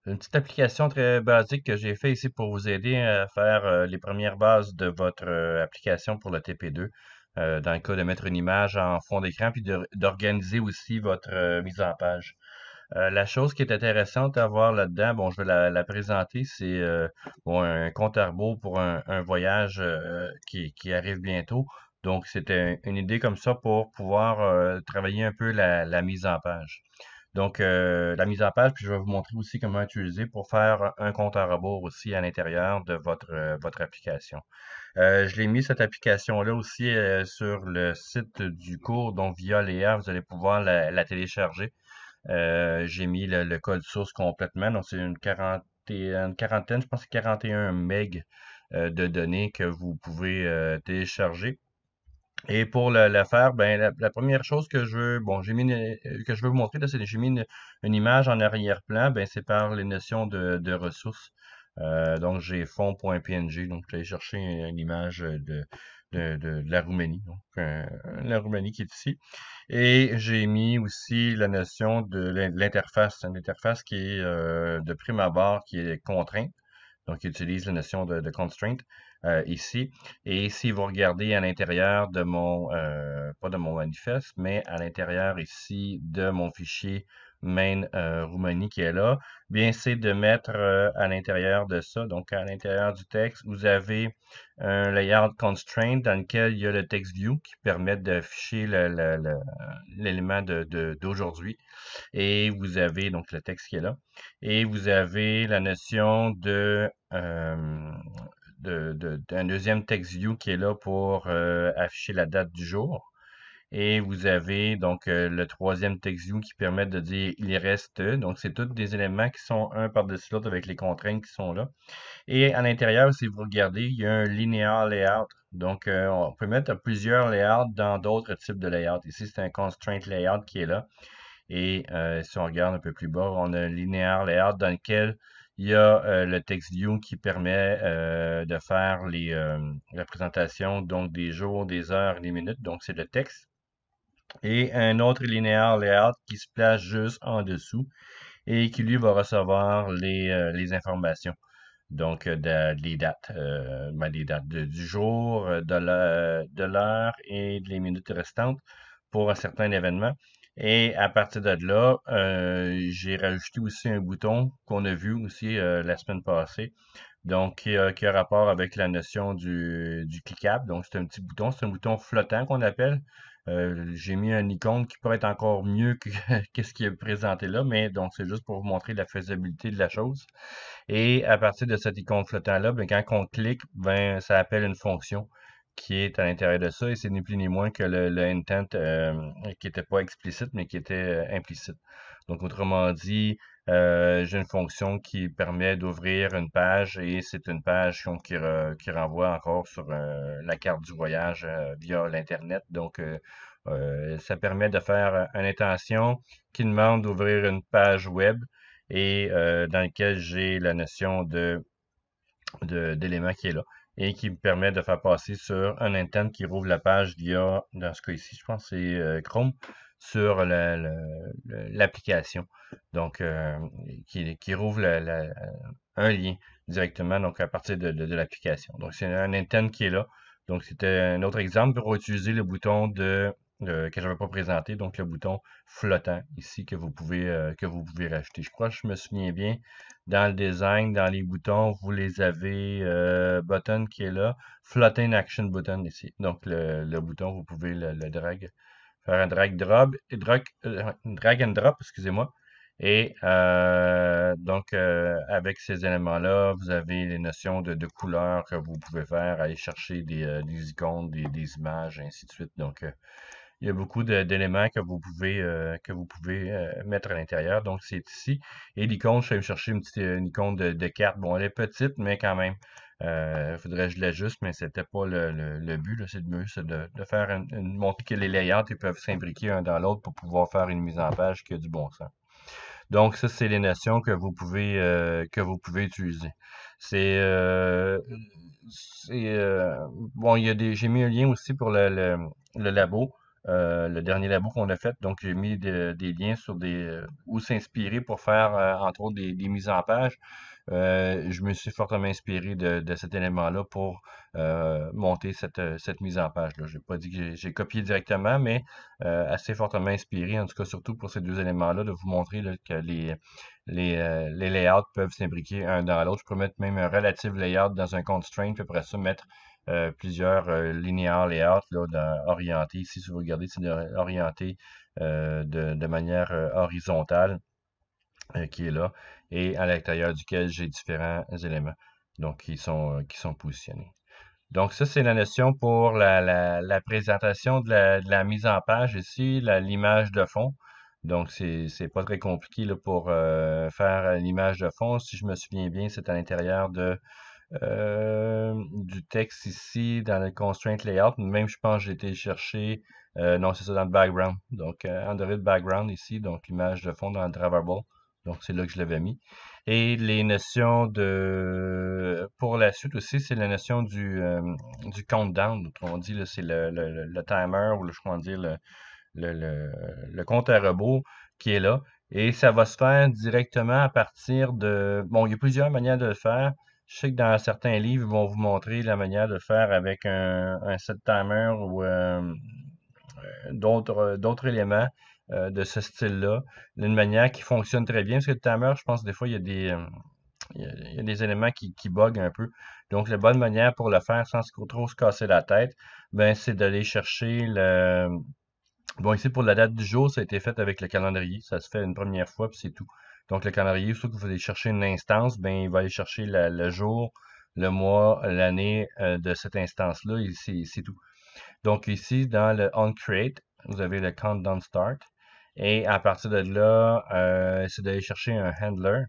Une petite application très basique que j'ai fait ici pour vous aider à faire les premières bases de votre application pour le TP2. Dans le cas de mettre une image en fond d'écran, puis d'organiser aussi votre mise en page. La chose qui est intéressante à voir là-dedans, bon, je vais la présenter, c'est bon, un compte à rebours pour un voyage qui arrive bientôt. Donc, c'était une idée comme ça pour pouvoir travailler un peu la mise en page. Donc, la mise en page, puis je vais vous montrer aussi comment utiliser pour faire un compte à rebours aussi à l'intérieur de votre application. Je l'ai mis cette application-là aussi sur le site du cours, donc via Léa, vous allez pouvoir la télécharger. J'ai mis le code source complètement, donc c'est une quarantaine, je pense que c'est 41 MB de données que vous pouvez télécharger. Et pour le faire, ben la première chose que je veux, bon, que je veux vous montrer là, c'est que j'ai mis une image en arrière-plan, ben c'est par les notions de ressources. Donc j'ai fond.png, donc je vais aller chercher une image de la Roumanie, donc la Roumanie qui est ici. Et j'ai mis aussi la notion de l'interface, une interface qui est de prime abord, qui est contrainte. Donc, il utilise la notion de constraint ici. Et si vous regardez à l'intérieur de pas de mon manifeste, mais à l'intérieur ici de mon fichier main Roumanie qui est là, bien, c'est de mettre à l'intérieur de ça, donc à l'intérieur du texte, vous avez un layout constraint dans lequel il y a le text view qui permet d'afficher l'élément d'aujourd'hui. Et vous avez donc le texte qui est là. Et vous avez la notion d'un deuxième text view qui est là pour afficher la date du jour. Et vous avez donc le troisième text view qui permet de dire il reste. Donc, c'est tous des éléments qui sont un par-dessus l'autre avec les contraintes qui sont là. Et à l'intérieur, si vous regardez, il y a un linear layout. Donc, on peut mettre plusieurs layouts dans d'autres types de layouts. Ici, c'est un constraint layout qui est là. Et si on regarde un peu plus bas, on a un linéaire layout dans lequel il y a le text view qui permet de faire la présentation donc des jours, des heures, des minutes. Donc c'est le texte. Et un autre linéaire layout qui se place juste en dessous et qui lui va recevoir les informations. Donc les dates, des dates du jour, de l'heure et des minutes restantes pour un certain événement. Et à partir de là, j'ai rajouté aussi un bouton qu'on a vu aussi la semaine passée, donc qui a rapport avec la notion du cliquable. Donc c'est un petit bouton, c'est un bouton flottant qu'on appelle. J'ai mis un icône qui pourrait être encore mieux que qu'est-ce qui est présenté là, mais donc c'est juste pour vous montrer la faisabilité de la chose. Et à partir de cet icône flottant-là, ben, quand on clique, ben, ça appelle une fonction qui est à l'intérieur de ça, et c'est ni plus ni moins que le intent qui n'était pas explicite, mais qui était implicite. Donc, autrement dit, j'ai une fonction qui permet d'ouvrir une page, et c'est une page qui renvoie encore sur la carte du voyage via l'Internet. Donc, ça permet de faire une intention qui demande d'ouvrir une page web et dans lequel j'ai la notion d'élément qui est là et qui me permet de faire passer sur un intent qui rouvre la page via, dans ce cas ici, je pense que c'est Chrome, sur l'application. Donc, qui rouvre un lien directement donc à partir de l'application. Donc, c'est un intent qui est là. Donc, c'était un autre exemple pour utiliser le bouton que j'avais pas présenté, donc le bouton flottant ici que vous pouvez rajouter. Je crois que je me souviens bien dans le design, dans les boutons, vous les avez button qui est là, floating action button ici. Donc le bouton, vous pouvez le drag, faire un drag and drop, excusez-moi. Et donc avec ces éléments-là, vous avez les notions de couleurs que vous pouvez faire, aller chercher des icônes, des images, et ainsi de suite. Donc il y a beaucoup d'éléments que vous pouvez mettre à l'intérieur. Donc, c'est ici. Et l'icône, je vais me chercher une icône de carte. Bon, elle est petite, mais quand même. Faudrait que je l'ajuste, mais c'était pas le but. Là, c'est de mieux, c'est de faire montrer que les layouts ils peuvent s'imbriquer un dans l'autre pour pouvoir faire une mise en page qui a du bon sens. Donc, ça, c'est les notions que vous pouvez utiliser. C'est bon, j'ai mis un lien aussi pour le labo. le dernier labo qu'on a fait. Donc, j'ai mis des liens sur où s'inspirer pour faire, entre autres, des mises en page. Je me suis fortement inspiré de cet élément-là pour monter cette mise en page-là. Je n'ai pas dit que j'ai copié directement, mais assez fortement inspiré, en tout cas surtout pour ces deux éléments-là, de vous montrer là, que les layouts peuvent s'imbriquer un dans l'autre. Je peux mettre même un relative layout dans un constraint, puis après ça, mettre plusieurs linéaires layouts là, orientés. Ici, si vous regardez, c'est orienté de manière horizontale qui est là et à l'intérieur duquel j'ai différents éléments donc qui sont positionnés. Donc ça, c'est la notion pour la présentation de la mise en page ici, l'image de fond. Donc c'est pas très compliqué là, pour faire l'image de fond. Si je me souviens bien, c'est à l'intérieur du texte ici dans le constraint layout. Même je pense que j'ai été chercher, non c'est ça dans le background. Donc Android background ici, donc l'image de fond dans le Dravable. Donc c'est là que je l'avais mis. Et les notions pour la suite aussi, c'est la notion du countdown. Autrement dit, là, c'est le timer ou je crois dire le compte à rebours qui est là. Et ça va se faire directement à partir de... Bon, il y a plusieurs manières de le faire. Je sais que dans certains livres, ils vont vous montrer la manière de le faire avec un set timer ou d'autres éléments de ce style-là, d'une manière qui fonctionne très bien. Parce que le timer, je pense, des fois, il y a des éléments qui buggent un peu. Donc, la bonne manière pour le faire sans trop se casser la tête, ben, c'est d'aller chercher le... Bon, ici, pour la date du jour, ça a été fait avec le calendrier. Ça se fait une première fois, puis c'est tout. Donc, le calendrier, surtout que vous allez chercher une instance, ben, il va aller chercher le jour, le mois, l'année de cette instance-là, et c'est tout. Donc ici, dans le onCreate, vous avez le countdown start. Et à partir de là, c'est d'aller chercher un handler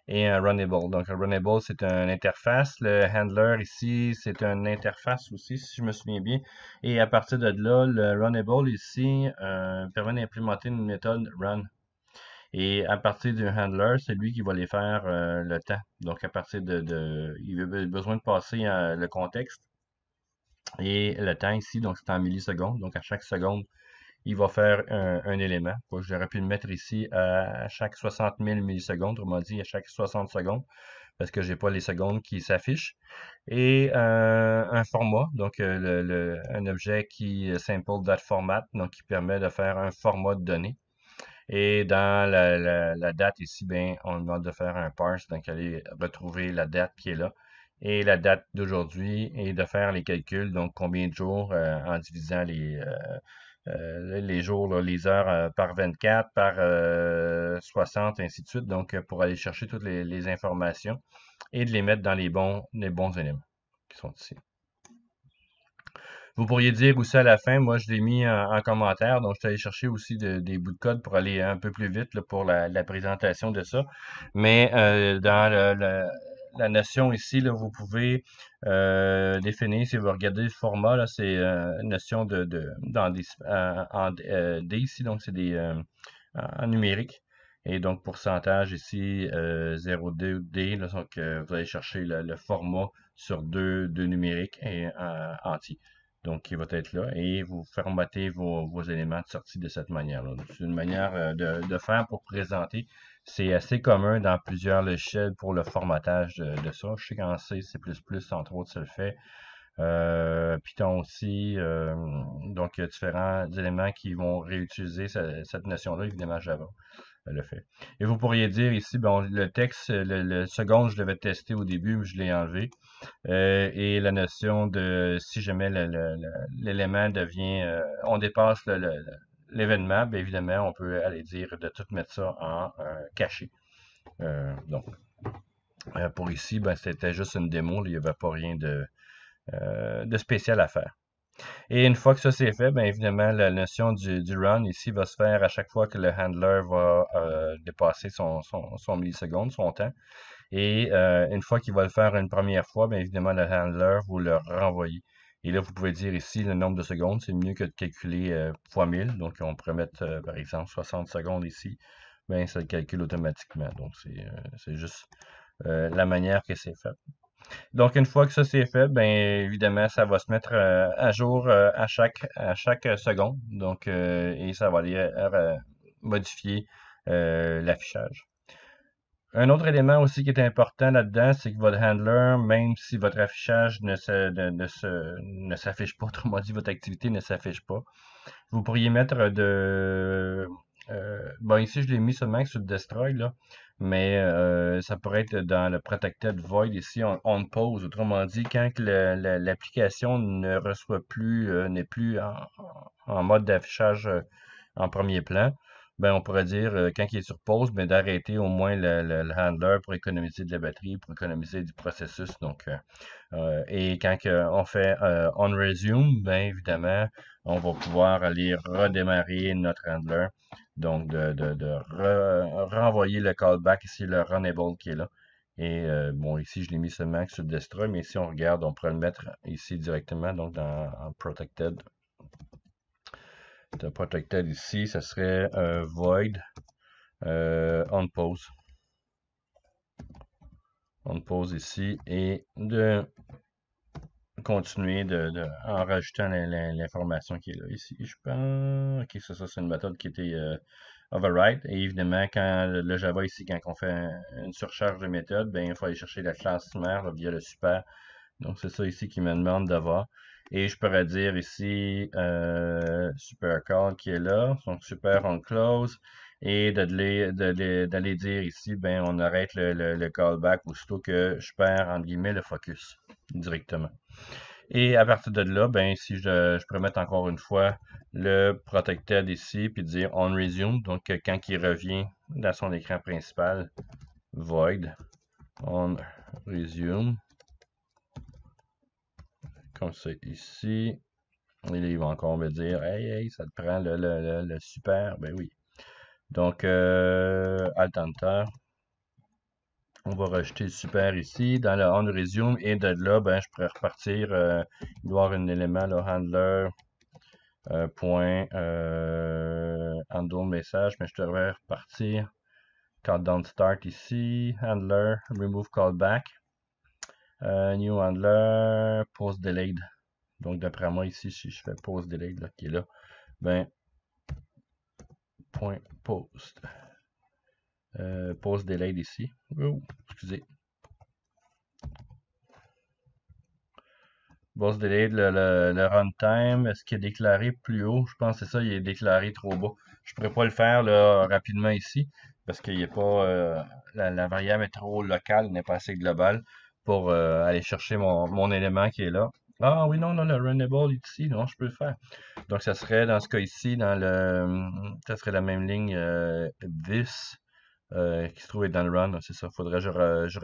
et un runnable. Donc un runnable, c'est une interface. Le handler ici, c'est une interface aussi, si je me souviens bien. Et à partir de là, le runnable ici permet d'implémenter une méthode run. Et à partir du handler, c'est lui qui va les faire le temps. Donc à partir il a besoin de passer le contexte et le temps ici, donc c'est en millisecondes. Donc, à chaque seconde, il va faire un élément. J'aurais pu le mettre ici à chaque 60 000 millisecondes, autrement dit à chaque 60 secondes, parce que j'ai pas les secondes qui s'affichent. Et un format, donc un objet qui sample that format, donc qui permet de faire un format de données. Et dans la date ici, ben, on demande de faire un parse, donc aller retrouver la date qui est là et la date d'aujourd'hui et de faire les calculs, donc combien de jours en divisant les jours, là, les heures par 24, par 60, ainsi de suite, donc pour aller chercher toutes les informations et de les mettre dans les bons éléments qui sont ici. Vous pourriez dire aussi à la fin, moi je l'ai mis en commentaire, donc je suis allé chercher aussi des bouts de code pour aller un peu plus vite là, pour la présentation de ça. Mais dans la notion ici, là, vous pouvez définir, si vous regardez le format, là, c'est une notion dans D ici, donc c'est en numérique. Et donc pourcentage ici 0,2D, là, donc vous allez chercher le format sur deux numériques et entier. Donc, qui va être là et vous formatez vos éléments de sortie de cette manière-là. C'est une manière de faire pour présenter. C'est assez commun dans plusieurs logiciels pour le formatage de ça. Je sais qu'en C, C++, entre autres, ça le fait. Python aussi. Donc, il y a différents éléments qui vont réutiliser cette notion-là. Évidemment, Java le fait. Et vous pourriez dire ici, bon, le texte, le second, je devais tester au début, mais je l'ai enlevé. Et la notion de si jamais l'élément devient, on dépasse l'événement, bien évidemment, on peut aller dire de tout mettre ça en caché. Donc, pour ici, ben, c'était juste une démo, il n'y avait pas rien de spécial à faire. Et une fois que ça c'est fait, bien évidemment, la notion du run ici va se faire à chaque fois que le handler va dépasser son milliseconde, son temps. Et une fois qu'il va le faire une première fois, bien évidemment, le handler, vous le renvoyez. Et là, vous pouvez dire ici le nombre de secondes. C'est mieux que de calculer fois 1000. Donc, on pourrait mettre, par exemple, 60 secondes ici. Bien, ça le calcule automatiquement. Donc, c'est juste la manière que c'est fait. Donc, une fois que ça c'est fait, ben évidemment, ça va se mettre à jour à chaque seconde. Donc, et ça va aller modifier l'affichage. Un autre élément aussi qui est important là-dedans, c'est que votre handler, même si votre affichage ne s'affiche pas, autrement dit, votre activité ne s'affiche pas, vous pourriez mettre bon, ici, je l'ai mis seulement sur le Destroy, là, mais ça pourrait être dans le Protected Void, ici, on pause. Autrement dit, quand que l'application ne reçoit plus, n'est plus en mode d'affichage en premier plan, ben, on pourrait dire, quand il est sur pause, ben, d'arrêter au moins le handler pour économiser de la batterie, pour économiser du processus. Donc, et quand on fait on resume, ben, évidemment, on va pouvoir aller redémarrer notre handler. Donc, de renvoyer le callback ici, le runable qui est là. Et bon, ici, je l'ai mis seulement sur le destroy, mais si on regarde, on pourrait le mettre ici directement, donc en protected. De protected ici, ce serait void on pause. On pause ici et de continuer en rajoutant l'information qui est là ici. Je pense. Ok, ça c'est une méthode qui était override. Et évidemment, quand le Java ici, quand on fait une surcharge de méthode, ben, il faut aller chercher la classe mère là, via le super. Donc c'est ça ici qui me demande d'avoir. Et je pourrais dire ici super call qui est là, donc super on close. Et d'aller dire ici, ben on arrête le callback aussitôt que je perds entre guillemets le focus directement. Et à partir de là, ben, si je peux mettre encore une fois le protected ici, puis dire on resume, donc quand il revient dans son écran principal, void, on resume, comme c'est ici. Et là, il va encore me dire, hey, hey, ça te prend le super, ben oui. Donc, Alt Enter. On va rajouter le super ici dans le on resume et de là, ben, je pourrais repartir. Il doit y avoir un élément, le handler. Point handle message, mais je devrais repartir. Countdown start ici, handler, remove callback, new handler, post delayed. Donc d'après moi ici, si je fais post delayed là, qui est là, ben point post. Post delayed ici. Oh, excusez. Post delayed, le runtime, est-ce qu'il est déclaré plus haut? Je pense que c'est ça, il est déclaré trop bas. Je pourrais pas le faire là, rapidement ici, parce qu'il est pas la variable est trop locale, n'est pas assez globale pour aller chercher mon élément qui est là. Ah oui, non, non, le runnable ici, non, je peux le faire. Donc ça serait dans ce cas ici, ça serait la même ligne this qui se trouve être dans le run, c'est ça. Faudrait que je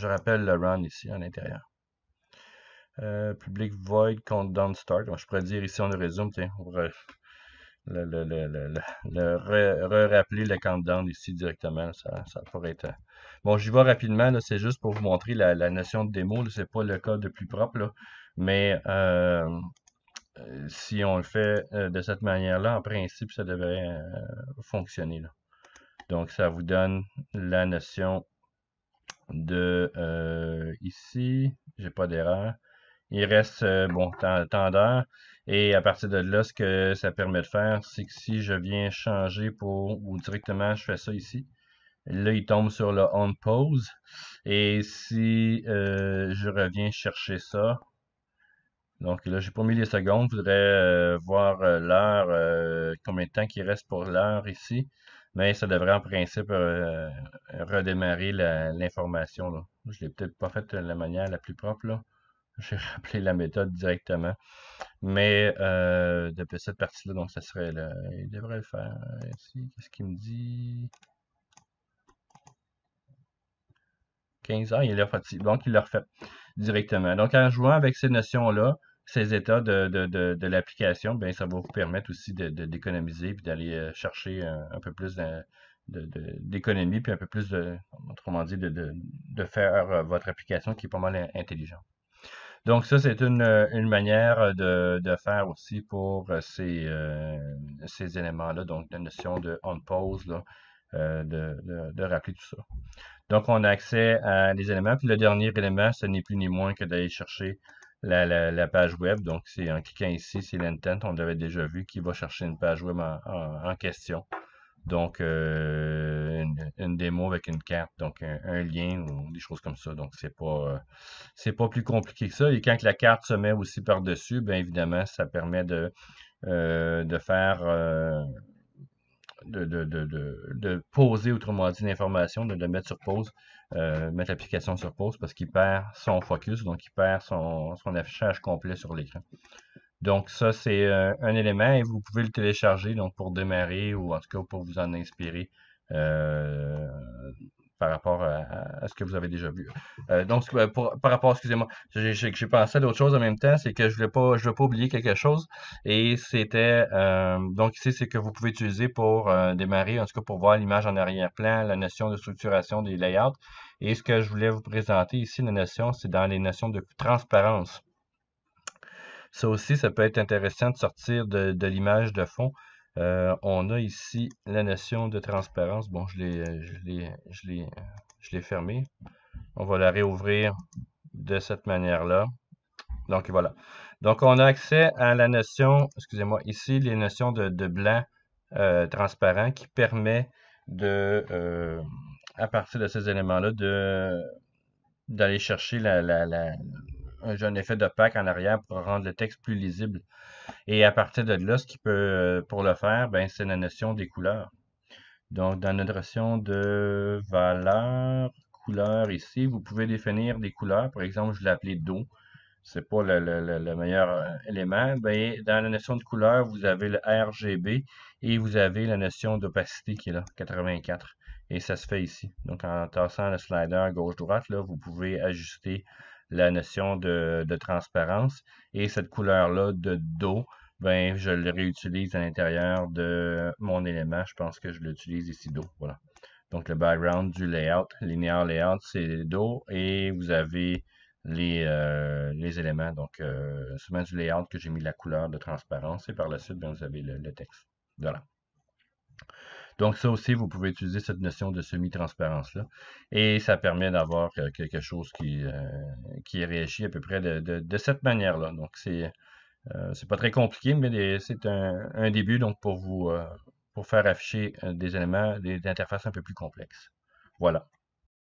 rappelle le run ici à l'intérieur. Public void countdown start. Donc, je pourrais dire ici on résume, tiens, on va rappeler le countdown ici directement. Ça pourrait être. Bon, j'y vais rapidement, là, c'est juste pour vous montrer la notion de démo. C'est pas le code le plus propre, là, mais si on le fait de cette manière-là, en principe, ça devrait fonctionner. Là. Donc, ça vous donne la notion de ici, j'ai pas d'erreur. Il reste, bon, tant d'heures. Et à partir de là, ce que ça permet de faire, c'est que si je viens changer ou directement je fais ça ici, là, il tombe sur le on pause. Et si je reviens chercher ça, donc là, j'ai pas mis les secondes, je voudrais voir l'heure, combien de temps il reste pour l'heure ici. Mais ça devrait en principe redémarrer l'information, là. Je l'ai peut-être pas fait de la manière la plus propre, là. J'ai rappelé la méthode directement. Mais depuis cette partie-là, donc ça serait là. Il devrait le faire ici. Qu'est-ce qu'il me dit? 15 heures, il est fatigué. Donc, il le refait directement. Donc, en jouant avec ces notions-là, ces états de l'application, ben, ça va vous permettre aussi d'économiser puis d'aller chercher un peu plus d'économie puis un peu plus autrement dit, de faire votre application qui est pas mal intelligente. Donc ça, c'est une manière de faire aussi pour ces éléments-là, donc la notion de on pause, là, de rappeler tout ça. Donc, on a accès à des éléments. Puis le dernier élément, ce n'est plus ni moins que d'aller chercher la page web. Donc, c'est en cliquant ici, c'est l'intent, on l'avait déjà vu, qui va chercher une page web en question. Donc, une démo avec une carte, donc un lien ou des choses comme ça. Donc, c'est pas plus compliqué que ça. Et quand la carte se met aussi par-dessus, bien évidemment, ça permet de faire de poser, autrement dit, l'information, de le mettre sur pause, mettre l'application sur pause parce qu'il perd son focus, donc il perd son affichage complet sur l'écran. Donc ça, c'est un élément et vous pouvez le télécharger donc pour démarrer ou en tout cas pour vous en inspirer euh, par rapport à ce que vous avez déjà vu. Donc, par rapport, excusez-moi, j'ai pensé à d'autres choses en même temps, c'est que je voulais pas oublier quelque chose. Et c'était donc ici, c'est que vous pouvez utiliser pour démarrer, en tout cas pour voir l'image en arrière-plan, la notion de structuration des layouts. Et ce que je voulais vous présenter ici, la notion, c'est dans les notions de transparence. Ça aussi, ça peut être intéressant de sortir de l'image de fond. On a ici la notion de transparence. Bon, je l'ai fermé. On va la réouvrir de cette manière-là. Donc voilà. Donc on a accès à la notion, excusez-moi, ici les notions de blanc transparent qui permet à partir de ces éléments-là, d'aller chercher un effet d'opaque en arrière pour rendre le texte plus lisible. Et à partir de là, ce qui peut, pour le faire, ben, c'est la notion des couleurs. Donc, dans notre notion de valeur, couleur ici, vous pouvez définir des couleurs. Par exemple, je l'ai appelé dos. C'est pas le meilleur élément. Ben, dans la notion de couleur, vous avez le RGB et vous avez la notion d'opacité qui est là, 84. Et ça se fait ici. Donc, en tassant le slider gauche-droite, là, vous pouvez ajuster la notion de transparence. Et cette couleur-là de dos, ben, je le réutilise à l'intérieur de mon élément. Je pense que je l'utilise ici dos. Voilà. Donc, le background du layout, linéaire layout, c'est dos. Et vous avez les éléments. Donc, seulement du layout que j'ai mis la couleur de transparence. Et par la suite, bien, vous avez le texte. Voilà. Donc, ça aussi, vous pouvez utiliser cette notion de semi-transparence-là. Et ça permet d'avoir quelque chose qui réagit à peu près de cette manière-là. Donc, c'est pas très compliqué, mais c'est un début donc pour faire afficher des éléments, des interfaces un peu plus complexes. Voilà.